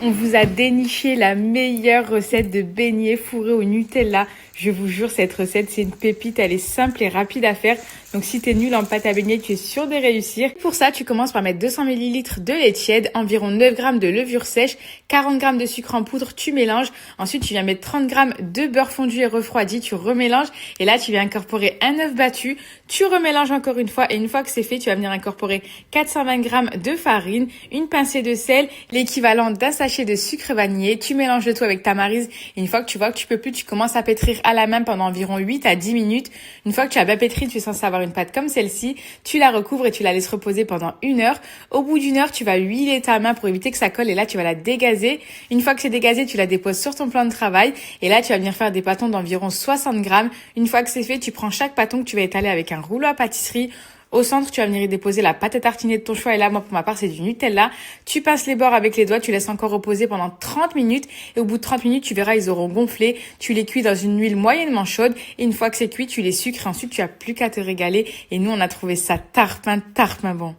On vous a déniché la meilleure recette de beignets fourrés au Nutella. Je vous jure, cette recette, c'est une pépite. Elle est simple et rapide à faire. Donc, si t'es nul en pâte à beignets, tu es sûr de réussir. Pour ça, tu commences par mettre 200 ml de lait tiède, environ 9 g de levure sèche, 40 g de sucre en poudre. Tu mélanges. Ensuite, tu viens mettre 30 g de beurre fondu et refroidi. Tu remélanges. Et là, tu viens incorporer un œuf battu. Tu remélanges encore une fois. Et une fois que c'est fait, tu vas venir incorporer 420 g de farine, une pincée de sel, l'équivalent d'un sachet de sucre vanillé. Tu mélanges le tout avec ta maryse. Et une fois que tu vois que tu peux plus, tu commences à pétrir à la main pendant environ 8 à 10 minutes. Une fois que tu as bien pétri, tu es censé avoir une pâte comme celle-ci. Tu la recouvres et tu la laisses reposer pendant 1 heure. Au bout d'1 heure, tu vas huiler ta main pour éviter que ça colle et là, tu vas la dégazer. Une fois que c'est dégazé, tu la déposes sur ton plan de travail et là, tu vas venir faire des pâtons d'environ 60 g. Une fois que c'est fait, tu prends chaque pâton que tu vas étaler avec un rouleau à pâtisserie. Au centre, tu vas venir y déposer la pâte à tartiner de ton choix. Et là, moi, pour ma part, c'est du Nutella. Tu pinces les bords avec les doigts, tu laisses encore reposer pendant 30 minutes. Et au bout de 30 minutes, tu verras, ils auront gonflé. Tu les cuis dans une huile moyennement chaude. Et une fois que c'est cuit, tu les sucres. Et ensuite, tu as plus qu'à te régaler. Et nous, on a trouvé ça tarpin bon.